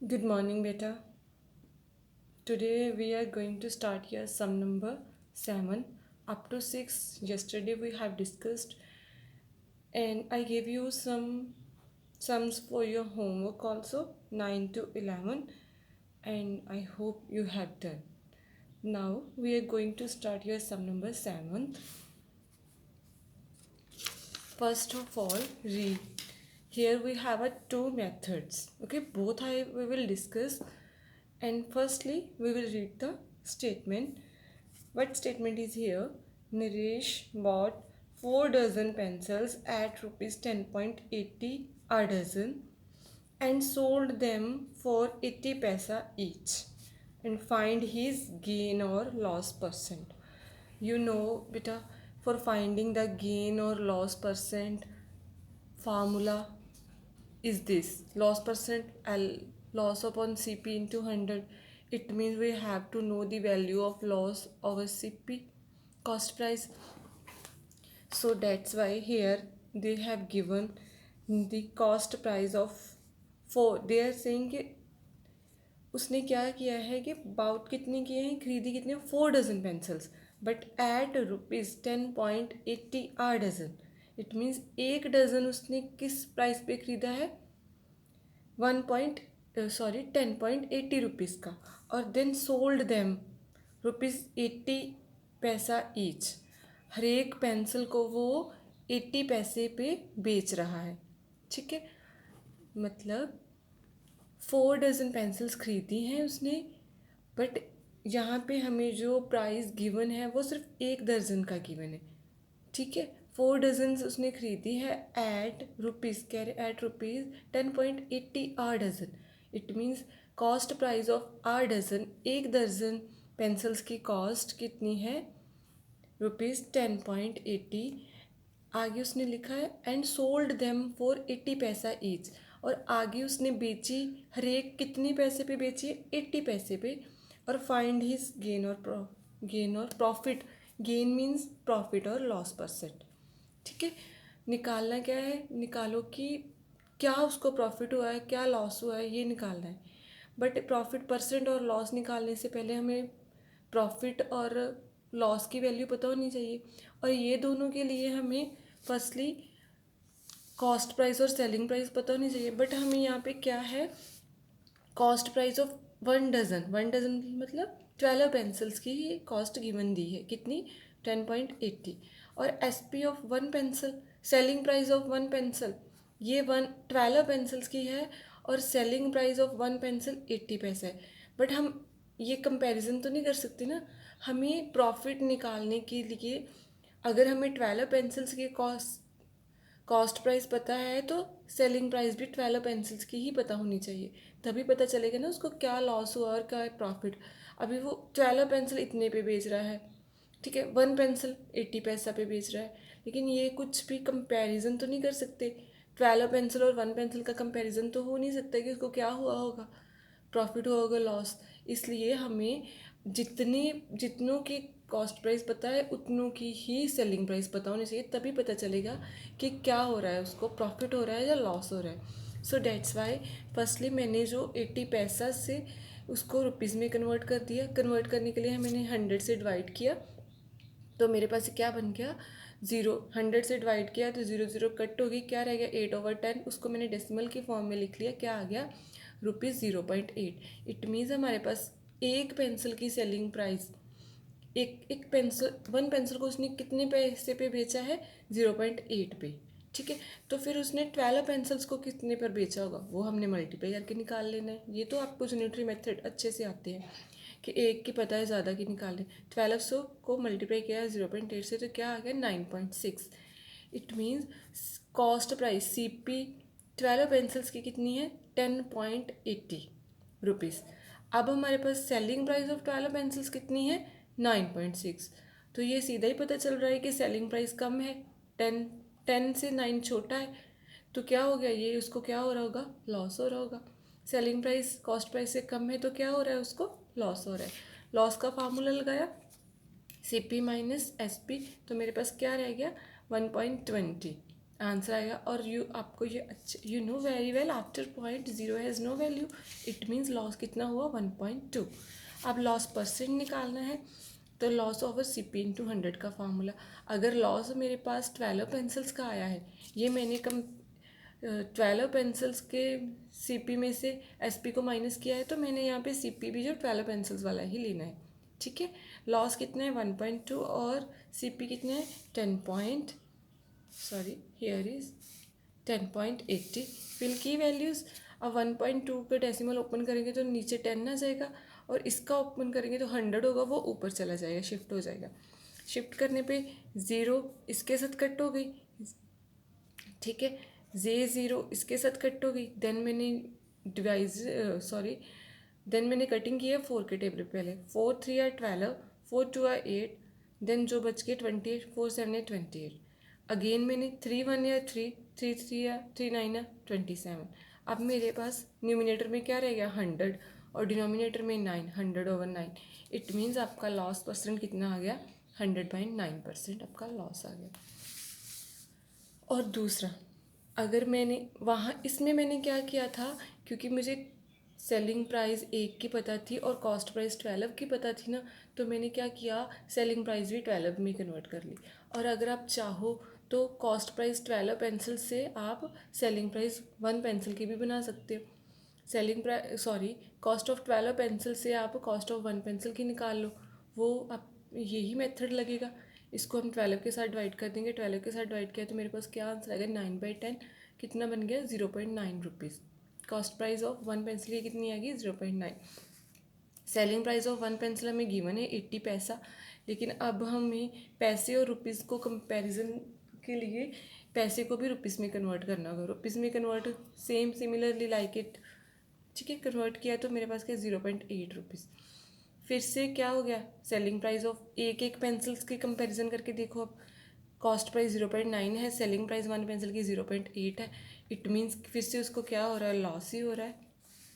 Good morning, beta. Today we are going to start here sum number 7 up to 6. Yesterday we have discussed and I gave you some sums for your homework also 9 to 11 and I hope you have done. Now we are going to start your sum number 7. First of all, read. Here we have two methods. Okay, both we will discuss. And firstly, we will read the statement. What statement is here? Naresh bought 4 dozen pencils at rupees 10.80 a dozen and sold them for 80 paisa each and find his gain or loss percent. You know, beta, for finding the gain or loss percent formula is this loss percent L loss upon CP into 100. It means we have to know the value of loss over CP cost price. So that's why here they have given the cost price of 4. They are saying कि उसने क्या किया है कि bought कितने किए हैं, खरीदी कितने 4 dozen pencils but at rupees 10.80 a dozen. It means एक डजन उसने किस प्राइस पे खरीदा है 10.80 रुपीज़ का और देन सोल्ड देम रुपीज़ 80 पैसा ईच. हर एक पेंसिल को वो 80 पैसे पे बेच रहा है. ठीक है, मतलब 4 डजन पेंसिल्स खरीदी हैं उसने बट यहाँ पे हमें जो प्राइस गिवन है वो सिर्फ एक दर्जन का गिवन है. ठीक है, 4 डजन उसने खरीदी है एट रुपीज़ कह रहे at rupees 10.80 a dozen. It means cost price of a dozen, एक दर्जन पेंसिल्स की कॉस्ट कितनी है रुपीज़ 10.80. आगे उसने लिखा है एंड सोल्ड देम फॉर 80 पैसा ईच और आगे उसने बेची हर एक कितने पैसे पे बेची है 80 पैसे पे. और फाइंड हिज गेन और प्रॉफिट. गेन मीन्स प्रॉफिट और लॉस परसेंट. ठीक है, निकालना क्या है, निकालो कि क्या उसको प्रॉफिट हुआ है क्या लॉस हुआ है ये निकालना है. बट प्रॉफिट परसेंट और लॉस निकालने से पहले हमें प्रॉफिट और लॉस की वैल्यू पता होनी चाहिए. और ये दोनों के लिए हमें फर्स्टली कॉस्ट प्राइस और सेलिंग प्राइस पता होनी चाहिए. बट हमें यहाँ पे क्या है, cost price of 1 dozen. 1 dozen मतलब 12 पेंसिल्स की कॉस्ट गिवन दी है कितनी 10.80. और SP of 1 pencil, selling price of 1 pencil ये 12 पेंसिल्स की है और सेलिंग प्राइस ऑफ 1 पेंसिल 80 पैसे है. बट हम ये कंपैरिजन तो नहीं कर सकते ना. हमें प्रॉफिट निकालने के लिए अगर हमें 12 पेंसिल्स की कॉस्ट प्राइस पता है तो सेलिंग प्राइस भी 12 पेंसिल्स की ही पता होनी चाहिए. तभी पता चलेगा ना उसको क्या लॉस हुआ और क्या प्रॉफिट. अभी वो 12 पेंसिल इतने पे बेच रहा है, ठीक है, 1 पेंसिल 80 पैसा पे बेच रहा है. लेकिन ये कुछ भी कंपैरिजन तो नहीं कर सकते. 12 पेंसिल और 1 पेंसिल का कंपैरिजन तो हो नहीं सकता कि उसको क्या हुआ होगा, प्रॉफिट हुआ होगा लॉस. इसलिए हमें जितनों की कॉस्ट प्राइस पता है उतनों की ही सेलिंग प्राइस पता होनी चाहिए. तभी पता चलेगा कि क्या हो रहा है, उसको प्रॉफिट हो रहा है या लॉस हो रहा है. सो डैट्स वाई फर्स्टली मैंने जो 80 पैसा से उसको रुपीज़ में कन्वर्ट कर दिया. कन्वर्ट करने के लिए मैंने 100 से डिवाइड किया तो मेरे पास क्या बन गया 0. 100 से डिवाइड किया तो 0 0 कट होगी, क्या रह गया 8/10. उसको मैंने डेसिमल की फॉर्म में लिख लिया, क्या आ गया रुपीज़ 0.8. इट मीन्स हमारे पास एक पेंसिल की सेलिंग प्राइस एक पेंसिल 1 पेंसिल को उसने कितने पैसे पे बेचा है 0.8 पे. ठीक है, तो फिर उसने 12 पेंसिल्स को कितने पर बेचा होगा वो हमने मल्टीप्लाई करके निकाल लेना है. ये तो आपको यूनिटरी मेथड अच्छे से आते हैं कि एक की पता है ज़्यादा की निकालें. 1200 को मल्टीप्लाई किया 0.8 से तो क्या आ गया 9.6. It means cost price CP 12 pencils की कितनी है 10.80 रुपीज़. अब हमारे पास सेलिंग प्राइस ऑफ 12 पेंसिल्स कितनी है 9.6. तो ये सीधा ही पता चल रहा है कि सेलिंग प्राइस कम है, 10 से 9 छोटा है. तो क्या हो गया, ये उसको क्या हो रहा होगा लॉस हो रहा होगा. सेलिंग प्राइस कॉस्ट प्राइस से कम है तो क्या हो रहा है उसको लॉस हो रहा है. लॉस का फार्मूला लगाया CP माइनस SP तो मेरे पास क्या रह गया 1.20. आंसर आएगा। और आपको ये अच्छा you know very well after point zero has no value, it means loss कितना हुआ 1.2। अब लॉस परसेंट निकालना है, तो loss over C P into 100 का फार्मूला। अगर लॉस मेरे पास 12 पेंसिल्स का आया है, ये मैंने 12 पेंसिल्स के सी पी में से एस पी को माइनस किया है, तो मैंने यहाँ पे सी पी भी जो 12 पेंसिल्स वाला ही लेना है। ठीक है, लॉस कितना है 1.2 और सी पी कितना है 10.80। फिल की वैल्यूज़। अब 1.2 का डेसिमल ओपन करेंगे तो नीचे 10 आ जाएगा, और इसका ओपन करेंगे तो 100 होगा, वो ऊपर चला जाएगा, शिफ्ट हो जाएगा। शिफ्ट करने पे 0 इसके साथ कट हो गई, ठीक है, J0 इसके साथ कट हो गई। देन मैंने देन मैंने कटिंग की है 4 के टेबल पे पहले। 4 3 are 12, 4 2 are 8, देन जो बच के 28, 4 7 है 28। अगेन मैंने 3 1 या 3 3 3 या 3 9 है 27। अब मेरे पास न्यूमिनेटर में क्या रह गया 100 और डिनोमिनेटर में 9, 100/9। इट मीन्स आपका लॉस परसेंट कितना आ गया 100/9% आपका लॉस आ गया। और दूसरा, अगर मैंने वहाँ इसमें मैंने क्या किया था, क्योंकि मुझे सेलिंग प्राइस 1 की पता थी और कॉस्ट प्राइस 12 की पता थी ना, तो मैंने क्या किया सेलिंग प्राइस भी 12 में कन्वर्ट कर ली। और अगर आप चाहो तो कॉस्ट प्राइस 12 पेंसिल से आप सेलिंग प्राइस 1 पेंसिल की भी बना सकते हो। कॉस्ट ऑफ 12 पेंसिल से आप कॉस्ट ऑफ 1 पेंसिल की निकाल लो, वो आप यही मेथड लगेगा। इसको हम 12 के साथ डिवाइड कर देंगे, 12 के साथ डिवाइड किया तो मेरे पास क्या आंसर आएगा 9/10, कितना बन गया 0.9 rupees. Cost price of 1 pencil की कितनी आएगी 0.9। सेलिंग प्राइस ऑफ 1 पेंसिल हमें गिवन है 80 पैसा, लेकिन अब हमें पैसे और रुपीज़ को कंपैरिजन के लिए पैसे को भी रुपीज़ में कन्वर्ट करना होगा। रुपीज़ में कन्वर्ट सिमिलरली लाइक इट, ठीक है, कन्वर्ट किया तो मेरे पास क्या 0.8 रुपीज़। फिर से क्या हो गया सेलिंग प्राइस ऑफ एक पेंसिल्स के कंपैरिजन करके देखो। अब कॉस्ट प्राइस 0.9 है, सेलिंग प्राइस 1 पेंसिल की 0.8 है, इट मीन्स फिर से उसको क्या हो रहा है लॉस ही हो रहा है।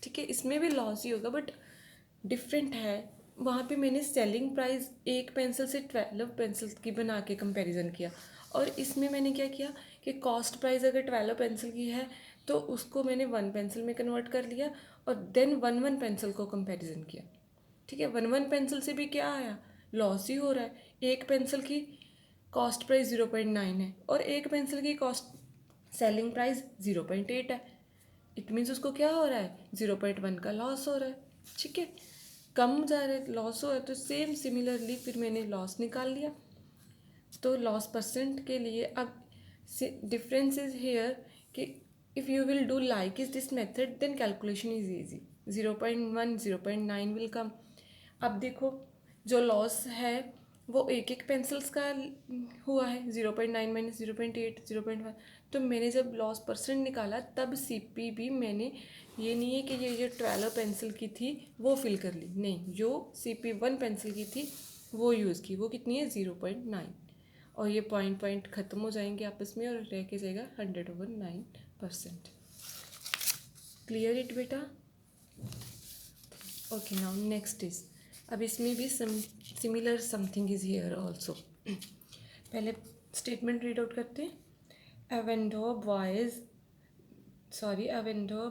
ठीक है, इसमें भी लॉस ही होगा बट डिफरेंट है। वहाँ पे मैंने सेलिंग प्राइस 1 पेंसिल से 12 पेंसिल की बना के कंपैरिजन किया, और इसमें मैंने क्या किया कि कॉस्ट प्राइस अगर 12 पेंसिल की है तो उसको मैंने 1 पेंसिल में कन्वर्ट कर लिया और देन 1 पेंसिल को कंपैरिजन किया। ठीक है, 1 पेंसिल से भी क्या आया लॉस ही हो रहा है। एक पेंसिल की कॉस्ट प्राइस 0.9 है और एक पेंसिल की कॉस्ट सेलिंग प्राइस 0.8 है, इट मीन्स उसको क्या हो रहा है 0.1 का लॉस हो रहा है। ठीक है, कम जा रहा है लॉस हो रहा है, तो सेम सिमिलरली फिर मैंने लॉस निकाल लिया। तो लॉस परसेंट के लिए अब डिफरेंस इज हेयर कि if you will do like is this method then calculation is easy. 0.1 0.9 will come. अब देखो जो लॉस है वो एक पेंसिल्स का हुआ है 0.9 माइनस 0.8 0.1। तो मैंने जब लॉस परसेंट निकाला तब सी पी भी मैंने ये नहीं है कि ये जो 12 पेंसिल की थी वो फिल कर ली, नहीं, जो सी पी 1 पेंसिल की थी वो यूज़ की, वो कितनी है 0.9। और ये पॉइंट ख़त्म हो जाएंगे आपस में और रह के जाएगा 100/9%। क्लियर इट बेटा? ओके, नाउ नेक्स्ट इज, अब इसमें भी similar something is here also. पहले स्टेटमेंट रीड आउट करते हैं। A vendor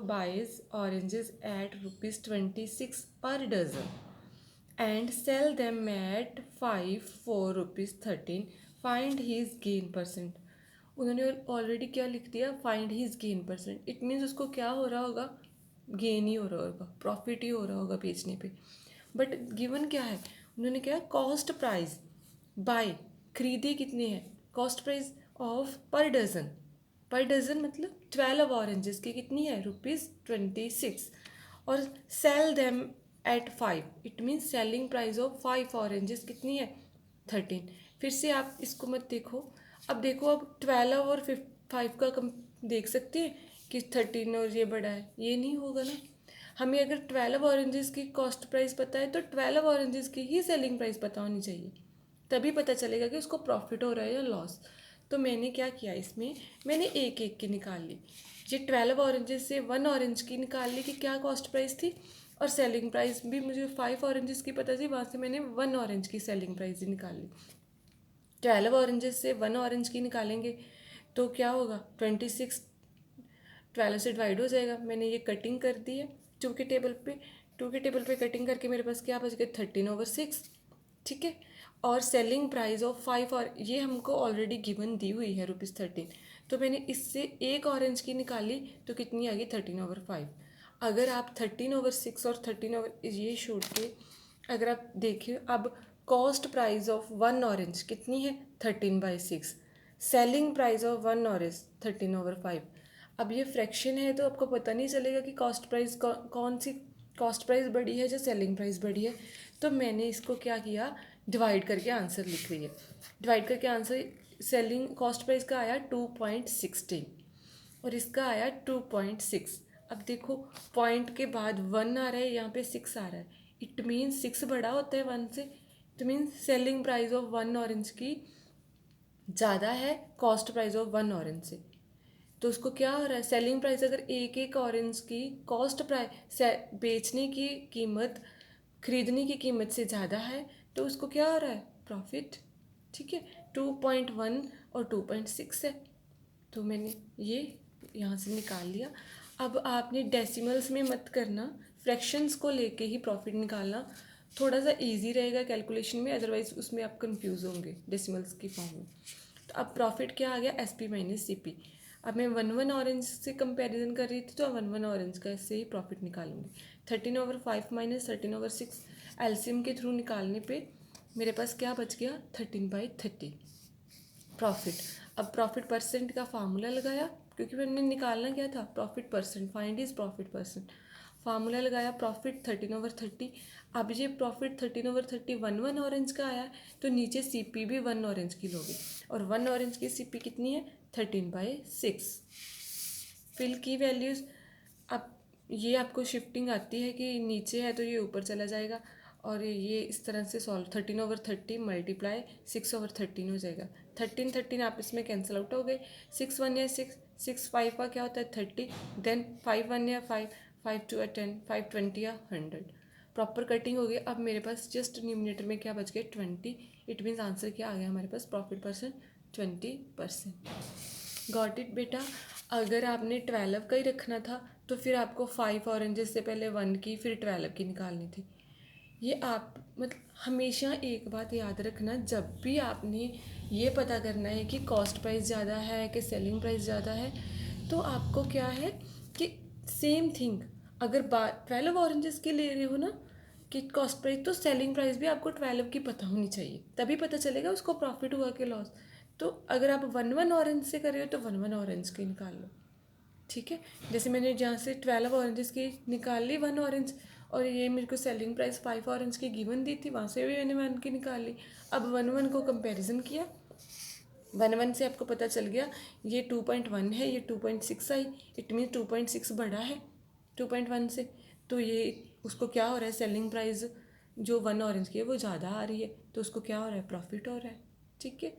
buys oranges at ₹26 per dozen and sell them at 5 for ₹13. Find his gain percent. उन्होंने ऑलरेडी क्या लिख दिया find his gain percent, it means उसको क्या हो रहा होगा गेन ही हो रहा होगा, प्रॉफिट ही हो रहा होगा बेचने पे। बट गिवन क्या है, उन्होंने क्या कॉस्ट प्राइस बाय खरीदे कितने हैं, cost price of per dozen मतलब 12 ऑरेंजेस की कितनी है ₹26, और sell them at 5, it means selling price of 5 oranges कितनी है 13। फिर से आप इसको मत देखो, अब देखो अब 12 और 5 का कम देख सकते हैं कि 13 और ये बड़ा है, ये नहीं होगा ना। हमें अगर 12 ऑरेंजेस की कॉस्ट प्राइस पता है तो 12 ऑरेंजेस की ही सेलिंग प्राइस पता होनी चाहिए, तभी पता चलेगा कि उसको प्रॉफिट हो रहा है या लॉस। तो मैंने क्या किया इसमें, मैंने एक एक की निकाल ली। ये 12 ऑरेंजेस से 1 ऑरेंज की निकाल ली कि क्या कॉस्ट प्राइस थी, और सेलिंग प्राइस भी मुझे 5 ऑरेंजेस की पता थी, वहाँ से मैंने 1 ऑरेंज की सेलिंग प्राइस ही निकाल ली। 12 ऑरेंजेस से 1 ऑरेंज की निकालेंगे तो क्या होगा 26 12 से डिवाइड हो जाएगा। मैंने ये कटिंग कर दी है 2 के टेबल पे, 2 के टेबल पे कटिंग करके मेरे पास क्या बच गया 13/6। ठीक है, और सेलिंग प्राइस ऑफ 5 और ये हमको ऑलरेडी गिवन दी हुई है ₹13। तो मैंने इससे एक ऑरेंज की निकाली तो कितनी आ गई 13/5। अगर आप 13/6 और 13 ये छोड़ के अगर आप देखिए अब कॉस्ट प्राइस ऑफ 1 ऑरेंज कितनी है 13/6, सेलिंग प्राइस ऑफ 1 ऑरेंज 13/5। अब ये फ्रैक्शन है तो आपको पता नहीं चलेगा कि कॉस्ट प्राइस कौन सी कॉस्ट प्राइस बड़ी है या सेलिंग प्राइस बड़ी है। तो मैंने इसको क्या किया डिवाइड करके आंसर लिख रही है। डिवाइड करके आंसर सेलिंग कॉस्ट प्राइस का आया 2.16 और इसका आया 2.6। अब देखो पॉइंट के बाद 1 आ रहा है, यहाँ पे 6 आ रहा है। इट मीन्स 6 बड़ा होता है 1 से। It means selling price of 1 orange की ज़्यादा है कॉस्ट प्राइस ऑफ 1 ऑरेंज से। तो उसको क्या हो रहा है सेलिंग प्राइस अगर एक एक ऑरेंज की कॉस्ट प्राइस बेचने की कीमत खरीदने की कीमत से ज़्यादा है तो उसको क्या हो रहा है प्रॉफिट। ठीक है, 2.1 और 2.6 है। तो मैंने ये यहाँ से निकाल लिया। अब आपने डेसिमल्स में मत करना, फ्रैक्शंस को लेके ही प्रॉफिट निकालना थोड़ा सा इजी रहेगा कैलकुलेशन में, अदरवाइज उसमें आप कंफ्यूज होंगे डेसिमल्स की फॉर्म में। तो अब प्रॉफिट क्या आ गया SP माइनस CP। अब मैं 1 ऑरेंज से कंपैरिजन कर रही थी तो 1 ऑरेंज का इससे ही प्रॉफिट निकालूंगी। 13/5 माइनस 13/6 एलसीएम के थ्रू निकालने पे मेरे पास क्या बच गया 13/30 प्रॉफिट। अब प्रॉफिट परसेंट का फार्मूला लगाया क्योंकि मैंने निकालना क्या था profit percent, find is profit percent. Formula लगाया प्रॉफिट 13/30। अब ये प्रॉफिट 13/30 1 ऑरेंज का आया तो नीचे CP भी 1 ऑरेंज की लोगे और 1 ऑरेंज की CP कितनी है 13/6। फिल की वैल्यूज़ अब ये आपको शिफ्टिंग आती है कि नीचे है तो ये ऊपर चला जाएगा और ये इस तरह से सॉल्व 13/30 मल्टीप्लाई 6/13 हो जाएगा। 13 आपस में कैंसिल आउट हो गए। 6 1 या 6 6 5 का क्या होता है 30, देन 5 1 या 5 5 2 या 10 5 20 या 100। प्रॉपर कटिंग हो गई। अब मेरे पास जस्ट न्यूमिनेटर में क्या बच गया 20। इट मीन्स आंसर क्या आ गया हमारे पास प्रॉफिट परसेंट 20%। गॉट इट बेटा। अगर आपने 12 का ही रखना था तो फिर आपको 5 ऑरेंजेस से पहले 1 की फिर 12 की निकालनी थी। ये आप मतलब हमेशा एक बात याद रखना, जब भी आपने ये पता करना है कि कॉस्ट प्राइस ज़्यादा है कि सेलिंग प्राइस ज़्यादा है तो आपको क्या है कि सेम थिंग अगर 12 ऑरेंजेस की ले रहे हो ना कि कॉस्ट प्राइस तो सेलिंग प्राइस भी आपको 12 की पता होनी चाहिए, तभी पता चलेगा उसको प्रॉफिट हुआ कि लॉस। तो अगर आप 1 ऑरेंज से कर रहे हो तो 1 ऑरेंज की निकाल लो। ठीक है, जैसे मैंने जहाँ से 12 ऑरेंजेस की निकाल ली 1 ऑरेंज और ये मेरे को सेलिंग प्राइस 5 ऑरेंज की गिवन दी थी, वहाँ से भी मैंने 1 की निकाल ली। अब 1 को कंपैरिजन किया, 1 से आपको पता चल गया ये 2.1 है ये 2.6 आई। इट मीन 2.6 बड़ा है 2.1 से। तो ये उसको क्या हो रहा है सेलिंग प्राइस जो 1 ऑरेंज की है वो ज़्यादा आ रही है तो उसको क्या हो रहा है प्रॉफिट हो रहा है। ठीक है,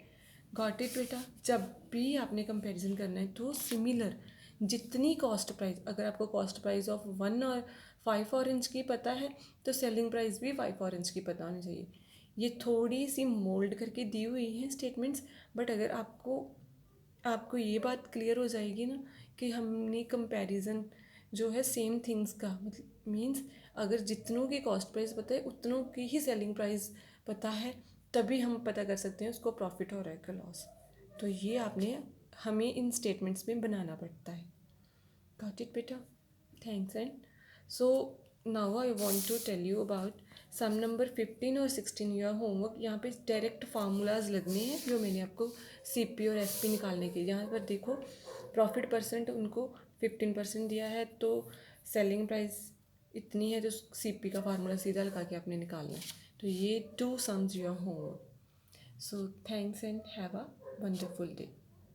गॉट इट बेटा। जब भी आपने कंपैरिजन करना है तो सिमिलर जितनी कॉस्ट प्राइस, अगर आपको कॉस्ट प्राइस ऑफ 1 और 5 ऑरेंज की पता है तो सेलिंग प्राइस भी 5 ऑरेंज की पता होनी चाहिए। ये थोड़ी सी मोल्ड करके दी हुई हैं स्टेटमेंट्स, बट अगर आपको आपको ये बात क्लियर हो जाएगी ना कि हमने कंपैरिजन जो है सेम थिंग्स का मतलब मीन्स अगर जितनों की कॉस्ट प्राइस पता है उतनों की ही सेलिंग प्राइस पता है तभी हम पता कर सकते हैं उसको प्रॉफिट हो रहा है कि लॉस। तो ये आपने हमें इन स्टेटमेंट्स में बनाना पड़ता है। गॉट इट बेटा, thanks. And so now I want to tell you about some number 15 और 16 योर होमवर्क। यहाँ पे डायरेक्ट फार्मूलाज लगने हैं जो मैंने आपको CP और SP निकालने के। यहाँ पर देखो प्रॉफिट परसेंट उनको 15% दिया है तो सेलिंग प्राइस इतनी है तो CP का फार्मूला सीधा लगा के आपने निकालना है। तो ये 2 sums your homework. So thanks and have a wonderful day.